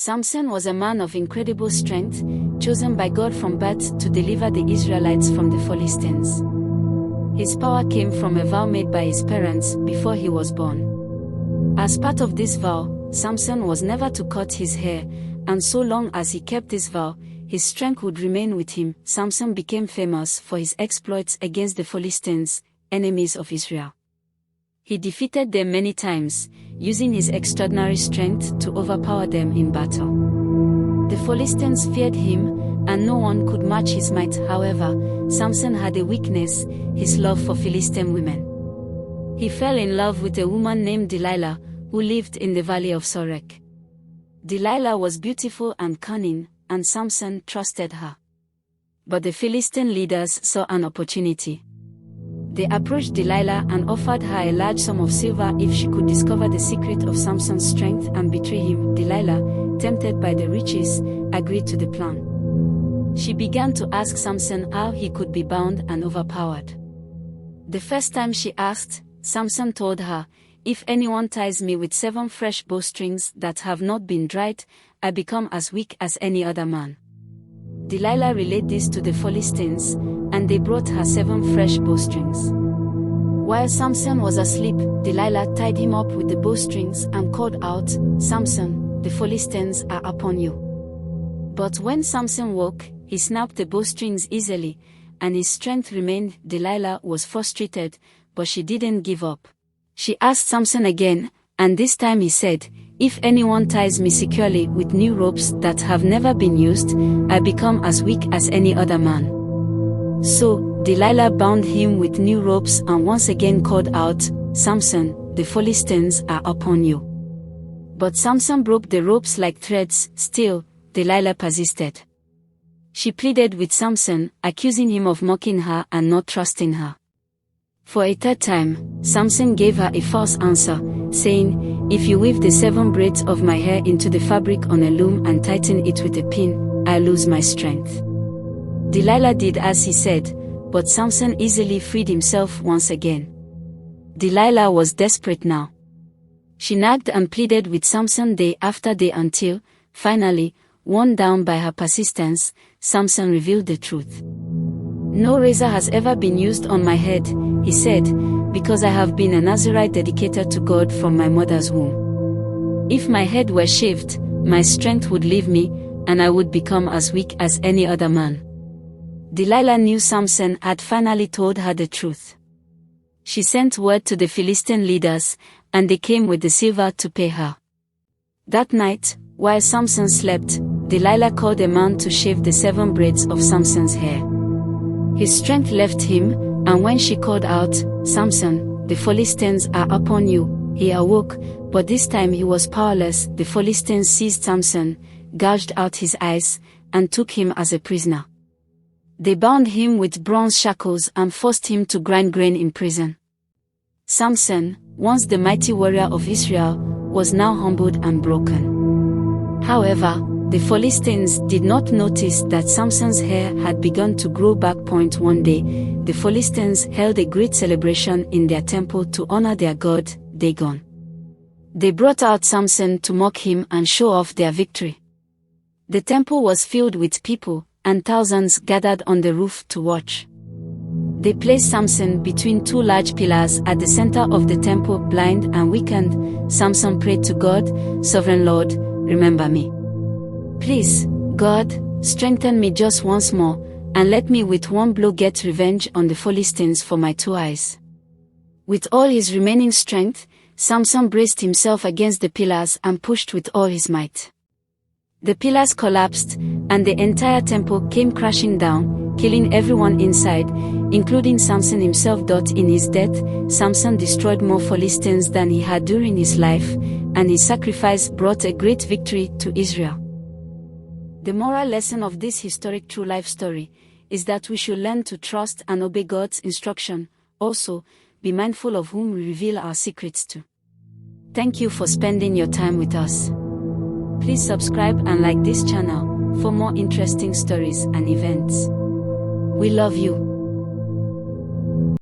Samson was a man of incredible strength, chosen by God from birth to deliver the Israelites from the Philistines. His power came from a vow made by his parents before he was born. As part of this vow, Samson was never to cut his hair, and so long as he kept this vow, his strength would remain with him. Samson became famous for his exploits against the Philistines, enemies of Israel. He defeated them many times, using his extraordinary strength to overpower them in battle. The Philistines feared him, and no one could match his might. However, Samson had a weakness: his love for Philistine women. He fell in love with a woman named Delilah, who lived in the valley of Sorek. Delilah was beautiful and cunning, and Samson trusted her. But the Philistine leaders saw an opportunity. They approached Delilah and offered her a large sum of silver if she could discover the secret of Samson's strength and betray him. Delilah, tempted by the riches, agreed to the plan. She began to ask Samson how he could be bound and overpowered. The first time she asked, Samson told her, "If anyone ties me with 7 fresh bowstrings that have not been dried, I become as weak as any other man." Delilah relayed this to the Philistines, and they brought her 7 fresh bowstrings. While Samson was asleep, Delilah tied him up with the bowstrings and called out, "Samson, the Philistines are upon you." But when Samson woke, he snapped the bowstrings easily, and his strength remained. Delilah was frustrated, but she didn't give up. She asked Samson again, and this time he said, "If anyone ties me securely with new ropes that have never been used, I become as weak as any other man." So, Delilah bound him with new ropes and once again called out, "Samson, the Philistines are upon you." But Samson broke the ropes like threads. Still, Delilah persisted. She pleaded with Samson, accusing him of mocking her and not trusting her. For a third time, Samson gave her a false answer, saying, "If you weave the 7 braids of my hair into the fabric on a loom and tighten it with a pin, I lose my strength." Delilah did as he said, but Samson easily freed himself once again. Delilah was desperate now. She nagged and pleaded with Samson day after day until, finally, worn down by her persistence, Samson revealed the truth. "No razor has ever been used on my head," he said, "because I have been a Nazirite dedicated to God from my mother's womb. If my head were shaved, my strength would leave me, and I would become as weak as any other man." Delilah knew Samson had finally told her the truth. She sent word to the Philistine leaders, and they came with the silver to pay her. That night, while Samson slept, Delilah called a man to shave the 7 braids of Samson's hair. His strength left him, and when she called out, "Samson, the Philistines are upon you," he awoke, but this time he was powerless. The Philistines seized Samson, gouged out his eyes, and took him as a prisoner. They bound him with bronze shackles and forced him to grind grain in prison. Samson, once the mighty warrior of Israel, was now humbled and broken. However, the Philistines did not notice that Samson's hair had begun to grow back. One day, the Philistines held a great celebration in their temple to honor their god, Dagon. They brought out Samson to mock him and show off their victory. The temple was filled with people, and thousands gathered on the roof to watch. They placed Samson between 2 large pillars at the center of the temple. Blind and weakened, Samson prayed to God, "Sovereign Lord, remember me. Please, God, strengthen me just once more, and let me with one blow get revenge on the Philistines for my 2 eyes." With all his remaining strength, Samson braced himself against the pillars and pushed with all his might. The pillars collapsed, and the entire temple came crashing down, killing everyone inside, including Samson himself. In his death, Samson destroyed more Philistines than he had during his life, and his sacrifice brought a great victory to Israel. The moral lesson of this historic true life story is that we should learn to trust and obey God's instruction. Also, be mindful of whom we reveal our secrets to. Thank you for spending your time with us. Please subscribe and like this channel for more interesting stories and events. We love you.